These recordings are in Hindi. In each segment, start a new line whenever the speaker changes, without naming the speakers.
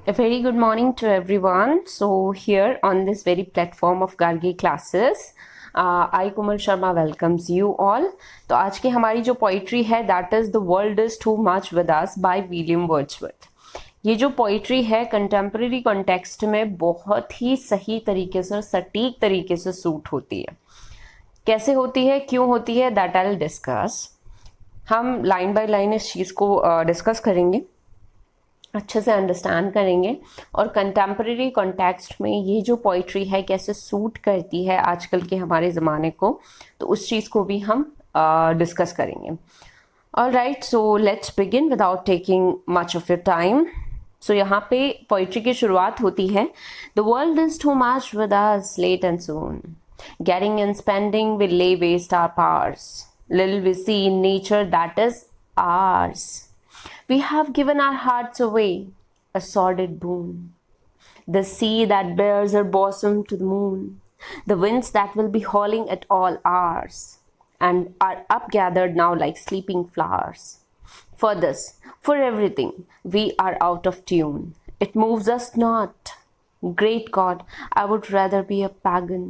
A very good morning to everyone. So here on this very platform of Gargi classes, I Komal Sharma welcomes you all. तो आज की हमारी जो पोइट्री है that is The World is Too Much With Us by William Wordsworth. ये जो पोइट्री है कंटेम्प्रेरी कॉन्टेक्स्ट में बहुत ही सही तरीके से, सटीक तरीके से सूट होती है. कैसे होती है, क्यों होती है, दैट आई विल डिस्कस. हम लाइन बाय लाइन इस चीज़ को डिस्कस करेंगे, अच्छे से अंडरस्टैंड करेंगे और कंटेम्प्रेरी कॉन्टेक्स्ट में ये जो पोइट्री है कैसे सूट करती है आजकल के हमारे ज़माने को, तो उस चीज़ को भी हम डिस्कस करेंगे. All right, so let's begin without taking much of your time. So यहाँ पे पोइट्री की शुरुआत होती है. The world is too much with us late and soon, getting and spending will lay waste our powers, little we see in nature that is ours. We have given our hearts away, a sordid boon. The sea that bears her bosom to the moon, the winds that will be howling at all hours, and are upgathered now like sleeping flowers. For this, for everything, we are out of tune. It moves us not. Great God, I would rather be a pagan,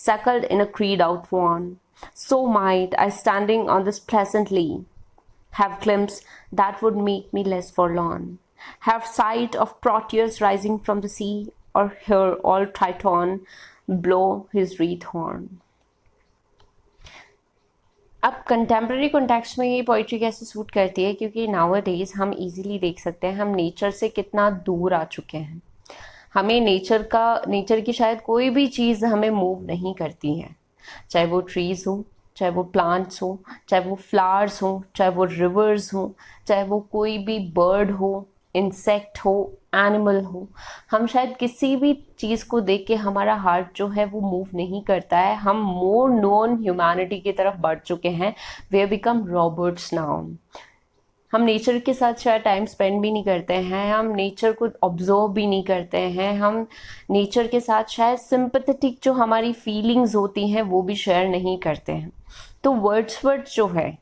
suckled in a creed outworn. So might I, standing on this pleasant lea, have glimpse that would make me less forlorn, have sight of Proteus rising from the sea, or hear all Triton blow his wreath horn. अब कंटेम्प्रेरी कॉन्टेक्स्ट में ये पोइट्री कैसे सूट करती है, क्योंकि नाउअडेज हम इजीली देख सकते हैं हम नेचर से कितना दूर आ चुके हैं. हमें नेचर की शायद कोई भी चीज़ हमें मूव नहीं करती है, चाहे वो ट्रीज़ हो, चाहे वो प्लांट्स हो, चाहे वो फ्लावर्स हो, चाहे वो रिवर्स हो, चाहे वो कोई भी बर्ड हो, इंसेक्ट हो, एनिमल हो. हम शायद किसी भी चीज़ को देख के हमारा हार्ट जो है वो मूव नहीं करता है. हम मोर नॉन ह्यूमैनिटी की तरफ बढ़ चुके हैं. We have become robots now. हम नेचर के साथ शायद टाइम स्पेंड भी नहीं करते हैं, हम नेचर को ऑब्जर्व भी नहीं करते हैं, हम नेचर के साथ शायद सिंपैथेटिक जो हमारी फीलिंग्स होती हैं वो भी शेयर नहीं करते हैं. तो वर्ड्सवर्थ जो है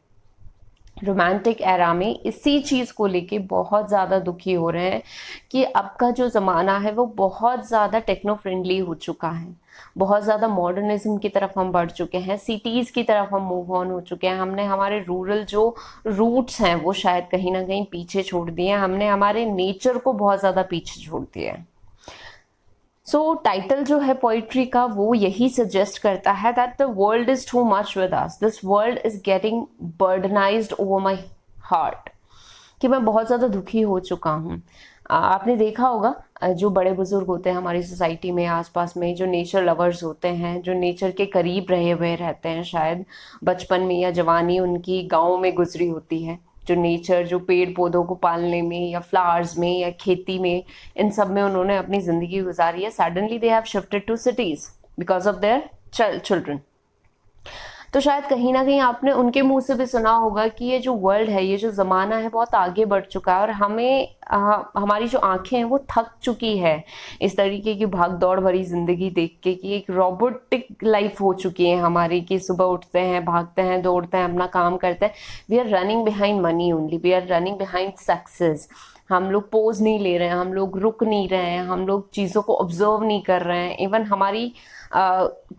रोमांटिक एरा में इसी चीज़ को लेके बहुत ज़्यादा दुखी हो रहे हैं कि अब का जो ज़माना है वो बहुत ज़्यादा टेक्नो फ्रेंडली हो चुका है, बहुत ज़्यादा मॉडर्निज्म की तरफ हम बढ़ चुके हैं, सिटीज़ की तरफ हम मूव ऑन हो चुके हैं. हमने हमारे रूरल जो रूट्स हैं वो शायद कहीं ना कहीं पीछे छोड़ दिए हैं, हमने हमारे नेचर को बहुत ज़्यादा पीछे छोड़ दिया है. सो टाइटल जो है पोइट्री का वो यही सजेस्ट करता है that the world is too much with us, this world is getting burdenized over my heart, कि मैं बहुत ज़्यादा दुखी हो चुका हूँ. आपने देखा होगा जो बड़े बुजुर्ग होते हैं हमारी सोसाइटी में, आसपास में, जो नेचर लवर्स होते हैं, जो नेचर के करीब रहे हुए रहते हैं, शायद बचपन में या जवानी उनकी गाँव में गुजरी होती है, जो नेचर, जो पेड़ पौधों को पालने में या फ्लावर्स में या खेती में, इन सब में उन्होंने अपनी ज़िंदगी गुजारी है. Suddenly they have shifted to cities because of their children. तो शायद कहीं ना कहीं आपने उनके मुंह से भी सुना होगा कि ये जो वर्ल्ड है, ये जो ज़माना है बहुत आगे बढ़ चुका है और हमें हमारी जो आंखें हैं वो थक चुकी है इस तरीके की भाग दौड़ भरी ज़िंदगी देख के, कि एक रोबोटिक लाइफ हो चुकी है हमारी, कि सुबह उठते हैं, भागते हैं, दौड़ते हैं, अपना काम करते हैं. We are running behind money only, we are running behind success. हम लोग पोज नहीं ले रहे हैं, हम लोग रुक नहीं रहे हैं, हम लोग चीज़ों को ऑब्जर्व नहीं कर रहे हैं. इवन हमारी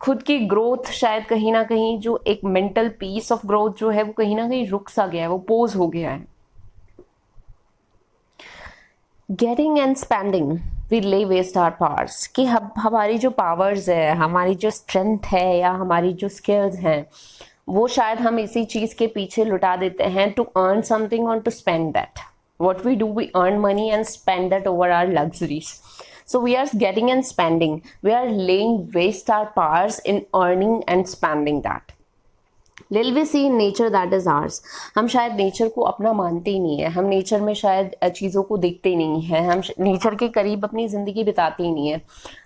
खुद की ग्रोथ शायद कहीं ना कहीं, जो एक मेंटल पीस ऑफ ग्रोथ जो है वो कहीं ना कहीं रुक सा गया है, वो पोज हो गया है. गेटिंग एंड स्पेंडिंग वी ले वेस्ट आवर पावर्स, कि हमारी जो पावर्स है, हमारी जो स्ट्रेंथ है या हमारी जो स्किल्स हैं वो शायद हम इसी चीज़ के पीछे लुटा देते हैं टू अर्न समथिंग और to spend that. What we do, we earn money and spend that over our luxuries. So we are getting and spending. We are laying waste our powers in earning and spending that. Little we see in nature that is ours. हम शायद नेचर को अपना मानते ही नहीं है, हम नेचर में शायद चीज़ों को देखते ही नहीं है, हम नेचर के करीब अपनी ज़िंदगी बिताते ही नहीं है.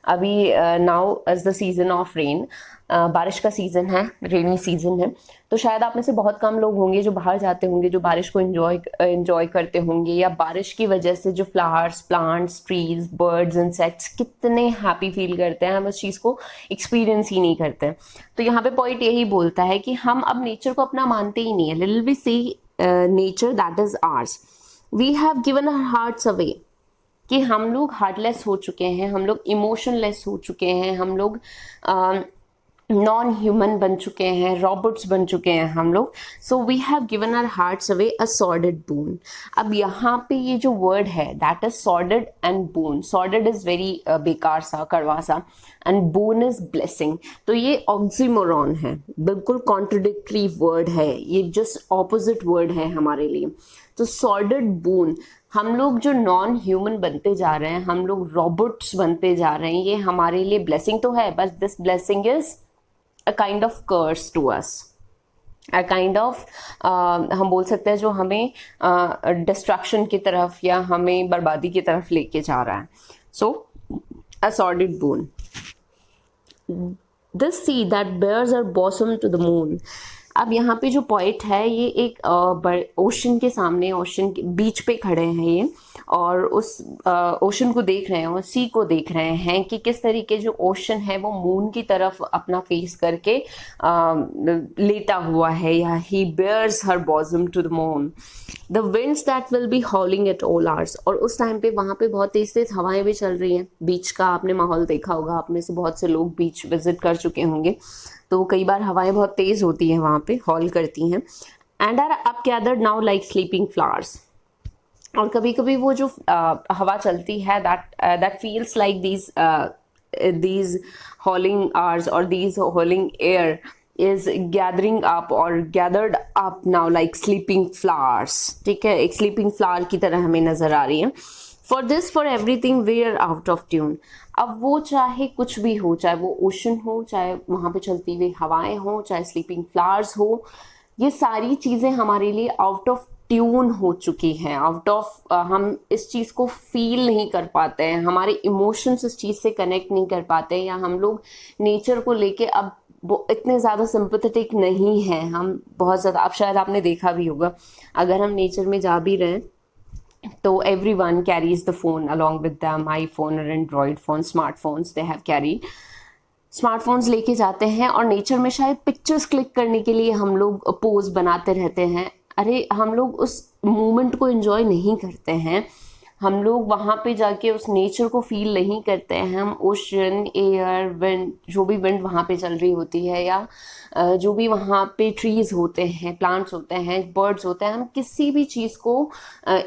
अभी now as the season of rain, बारिश का सीज़न है, रेनी सीज़न है, तो शायद आप में से बहुत कम लोग होंगे जो बाहर जाते होंगे, जो बारिश को एंजॉय करते होंगे, या बारिश की वजह से जो flowers, plants, trees, birds, insects कितने हैप्पी फील करते हैं, हम उस चीज़ को एक्सपीरियंस ही नहीं करते. तो यहाँ पे पॉइंट यही बोलता है कि हम अब नेचर को अपना मानते ही नहीं है. Little we see nature that is ours, we have given our hearts away, कि हम लोग हार्टलेस हो चुके हैं, हम लोग इमोशनलेस हो चुके हैं, हम लोग नॉन ह्यूमन बन चुके हैं, रॉबोट्स बन चुके हैं हम लोग. So we have given our hearts away a sordid boon. अब यहाँ पे ये जो वर्ड है that is sordid and boon. Sordid is very बेकार सा, कड़वा सा, एंड बोन इज ब्लेसिंग. तो ये ऑक्सीमोरॉन है, बिल्कुल कॉन्ट्रोडिक्टरी वर्ड है, ये जस्ट ऑपोजिट वर्ड है हमारे लिए. तो सॉर्डेड बोन, हम लोग जो नॉन ह्यूमन बनते जा रहे हैं, हम लोग रॉबोट्स बनते जा रहे हैं, ये हमारे लिए ब्लेसिंग तो है, but this blessing is a kind of curse to us, a kind of हम बोल सकते हैं जो हमें डिस्ट्रक्शन की तरफ या हमें बर्बादी की तरफ लेके जा रहा है. सो a sordid bone. This sea that bears our bosom to the moon. अब यहाँ पे जो पॉइंट है ये एक ओशन के सामने, ओशन के बीच पे खड़े हैं ये, और उस ओशन को देख रहे हैं और सी को देख रहे हैं कि किस तरीके जो ओशन है वो मून की तरफ अपना फेस करके लेटा हुआ है, या ही bares her bosom to the moon. The winds that will be howling at all hours. और उस टाइम पे वहाँ पे बहुत तेज तेज हवाएं भी चल रही हैं. बीच का आपने माहौल देखा होगा, आप में से बहुत से लोग बीच विजिट कर चुके होंगे, तो कई बार हवाएं बहुत तेज होती हैं वहाँ पे, हॉल करती हैं. And are up gathered now like sleeping flowers. और कभी कभी वो जो हवा चलती है that feels like these hauling hours or these hauling air is gathering up or gathered up now like sleeping flowers. ठीक है, एक sleeping flower की तरह हमें नजर आ रही है. For this for everything we are out of tune. अब वो चाहे कुछ भी हो, चाहे वो ओशन हो, चाहे वहाँ पे चलती हुई हवाएं हो, चाहे स्लीपिंग फ्लावर्स हो, ये सारी चीज़ें हमारे लिए आउट ऑफ ट्यून हो चुकी हैं, आउट ऑफ हम इस चीज़ को फील नहीं कर पाते हैं, हमारे इमोशंस इस चीज़ से कनेक्ट नहीं कर पाते हैं, या हम लोग नेचर को लेके अब वो इतने ज़्यादा सिंपैथेटिक नहीं हैं. हम बहुत ज़्यादा, अब शायद आपने देखा भी होगा, अगर हम नेचर में जा भी रहे हैं तो everyone carries the phone along with them, iPhone और Android phone, smartphones they have carried. Smartphones लेके जाते हैं और नेचर में शायद पिक्चर्स क्लिक करने के लिए हम लोग पोज बनाते रहते हैं. अरे हम लोग उस मोमेंट को एंजॉय नहीं करते हैं, हम लोग वहाँ पे जाके उस नेचर को फील नहीं करते हैं. हम ओशन, एयर, विंड, जो भी विंड वहाँ पे चल रही होती है, या जो भी वहाँ पे ट्रीज होते हैं, प्लांट्स होते हैं, बर्ड्स होते हैं, हम किसी भी चीज़ को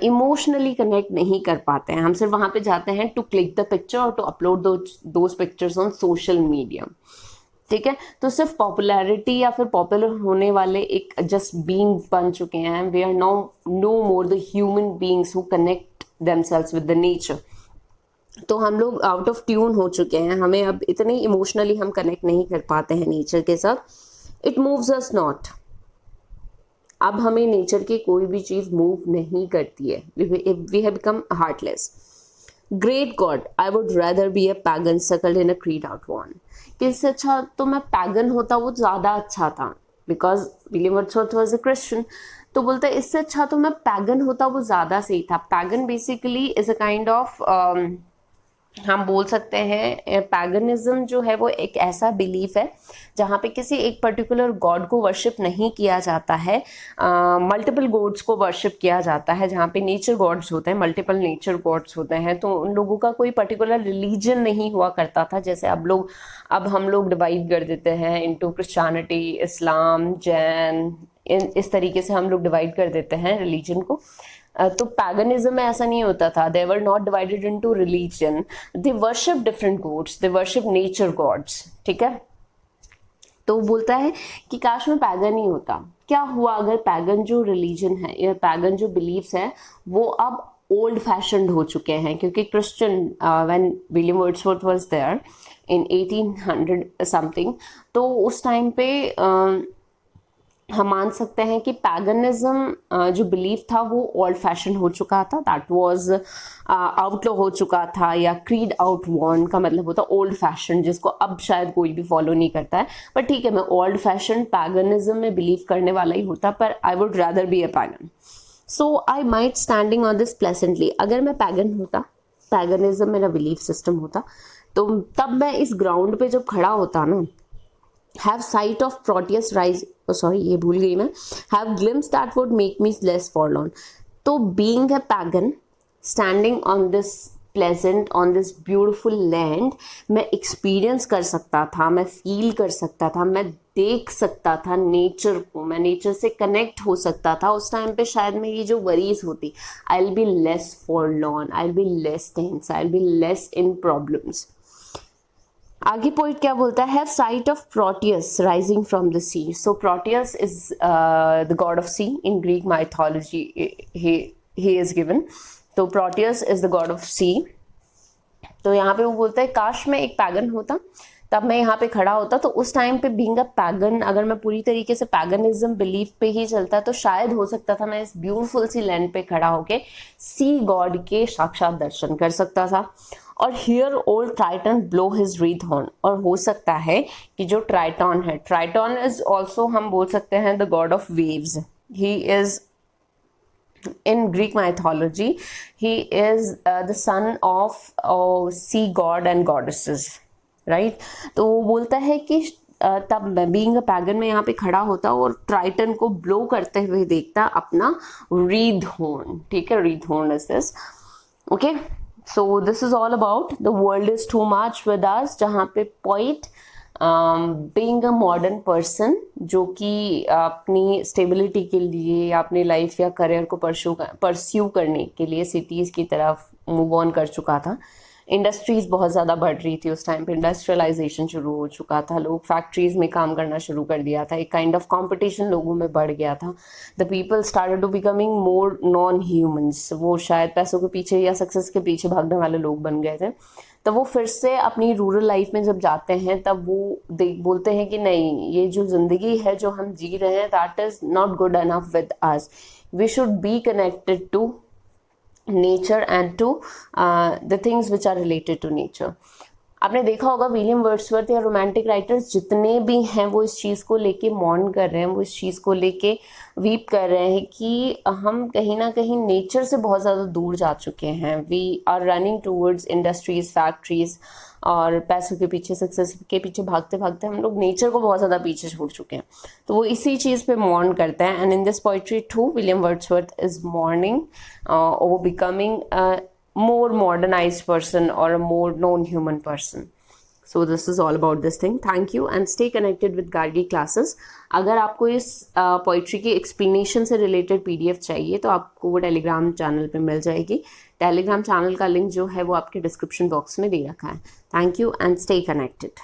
इमोशनली कनेक्ट नहीं कर पाते हैं. हम सिर्फ वहाँ पे जाते हैं टू क्लिक द पिक्चर और to upload those pictures on social media. ठीक है, तो सिर्फ पॉपुलैरिटी या फिर पॉपुलर होने वाले एक जस्ट बीइंग बन चुके हैं. We are no more the human beings who connect themselves with the nature. तो हम लोग आउट ऑफ ट्यून हो चुके हैं, हमें अब इतने इमोशनली हम कनेक्ट नहीं कर पाते हैं नेचर के साथ. It moves us not. अब हमें नेचर की कोई भी चीज मूव नहीं करती है. We have become heartless. Great god, I would rather be a pagan suckled in a creed outworn. कि इससे अच्छा तो मैं पैगन होता, वो ज्यादा अच्छा था, because William Wordsworth was a Christian. तो बोलते हैं इससे अच्छा तो मैं पैगन होता, वो ज्यादा सही था. Pagan basically is a kind of, हम बोल सकते हैं पैगनिज्म जो है वो एक ऐसा बिलीफ है जहाँ पे किसी एक पर्टिकुलर गॉड को वर्शिप नहीं किया जाता है, मल्टीपल गॉड्स को वर्शिप किया जाता है. जहाँ पे नेचर गॉड्स होते हैं, मल्टीपल नेचर गॉड्स होते हैं, तो उन लोगों का कोई पर्टिकुलर रिलीजन नहीं हुआ करता था. जैसे अब हम लोग डिवाइड कर देते हैं इनटू क्रिश्चियनिटी, इस्लाम, जैन, इस तरीके से हम लोग डिवाइड कर देते हैं रिलीजन को. तो पैगनिज्म में ऐसा नहीं होता था. They were not divided into religion, they worship different gods, they worship nature gods. ठीक है, तो बोलता है कि काश मैं पैगन ही होता. क्या हुआ अगर पैगन जो रिलीजन है या पैगन जो बिलीव्स है वो अब ओल्ड फैशन्ड हो चुके हैं, क्योंकि Christian when William Wordsworth was there in 1800 something, तो उस टाइम पे हम मान सकते हैं कि पैगनिज्म जो बिलीफ था वो ओल्ड फैशन हो चुका था. दैट वाज आउटलो हो चुका था, या क्रीड आउट वॉन का मतलब होता ओल्ड फैशन, जिसको अब शायद कोई भी फॉलो नहीं करता है. पर ठीक है, मैं ओल्ड फैशन पैगनिज्म में बिलीव करने वाला ही होता, पर I would rather be a pagan. So I might standing on this pleasantly. अगर मैं पैगन होता, पैगनिज्म मेरा बिलीफ सिस्टम होता, तो तब मैं इस ग्राउंड पे जब खड़ा होता ना, have sight of Proteus rise, ये भूल गई मैं, have glimpse that would make me less forlorn. तो being a pagan, standing on this pleasant on this beautiful land, मैं एक्सपीरियंस कर सकता था, मैं फील कर सकता था, मैं देख सकता था नेचर को, मैं नेचर से कनेक्ट हो सकता था, उस टाइम पे शायद मेरी जो वरीज होती, I will be less forlorn, I will be less tense, I will be less in problems. आगे पोइट क्या बोलता है, have sight of Proteus rising from the sea. So Proteus is the god of sea in Greek mythology, he is given. तो Proteus is the god of sea. तो यहाँ पे वो बोलता है काश मैं एक पैगन होता, तब मैं यहाँ पे खड़ा होता। तो उस टाइम पे बीइंग अ पैगन, अगर मैं पूरी तरीके से पैगनिज्म बिलीफ पे ही चलता तो शायद हो सकता था मैं इस ब्यूटीफुल सी लैंड पे खड़ा होके सी गॉड के साक्षात दर्शन कर सकता था। और here old Triton blow his wreath horn, और हो सकता है कि जो ट्राइटॉन है, ट्राइटॉन इज ऑल्सो हम बोल सकते हैं the god of waves. He is in Greek mythology, he is the son of sea god and goddesses, right? तो वो बोलता है कि तब मैं बीइंग अ पैगन में यहाँ पे खड़ा होता और ट्राइटन को ब्लो करते हुए देखता अपना रीड हॉर्न। ठीक है, read horn is this. Okay, so this is all about the world is too much with अस, जहाँ पे poet being a modern person जो कि अपनी स्टेबिलिटी के लिए या अपनी लाइफ या करियर को परस्यू करने के लिए सिटीज़ की तरफ मूव ऑन कर चुका था। इंडस्ट्रीज बहुत ज़्यादा बढ़ रही थी उस टाइम पे, इंडस्ट्रियलाइजेशन शुरू हो चुका था, लोग फैक्ट्रीज में काम करना शुरू कर दिया था, एक काइंड ऑफ कंपटीशन लोगों में बढ़ गया था। The people started to becoming more non humans, वो शायद पैसों के पीछे या सक्सेस के पीछे भागने वाले लोग बन गए थे। तब वो फिर से अपनी रूरल लाइफ में जब जाते हैं तब वो बोलते हैं कि नहीं, ये जो जिंदगी है जो हम जी रहे हैं, that is not good enough with us, we should be connected to nature and to the things which are related to nature. आपने देखा होगा विलियम वर्ड्सवर्थ या रोमांटिक राइटर्स जितने भी हैं वो इस चीज़ को लेके मॉर्न कर रहे हैं, वो इस चीज़ को लेके वीप कर रहे हैं कि हम कहीं ना कहीं नेचर से बहुत ज़्यादा दूर जा चुके हैं। We are running towards industries, factories और पैसों के पीछे, सक्सेस के पीछे भागते भागते हम लोग नेचर को बहुत ज़्यादा पीछे छोड़ चुके हैं। तो वो इसी चीज़ पे मॉर्न करते हैं। And in this poetry to William Wordsworth is mourning or becoming a more modernized person or a more known human person. So this is all about this thing. Thank you and stay connected with Gargi classes. अगर आपको इस पोइट्री की एक्सप्लेनेशन से रिलेटेड PDF चाहिए तो आपको वो टेलीग्राम चैनल पे मिल जाएगी। टेलीग्राम चैनल का लिंक जो है वो आपके डिस्क्रिप्शन बॉक्स में दे रखा है। Thank you and stay connected.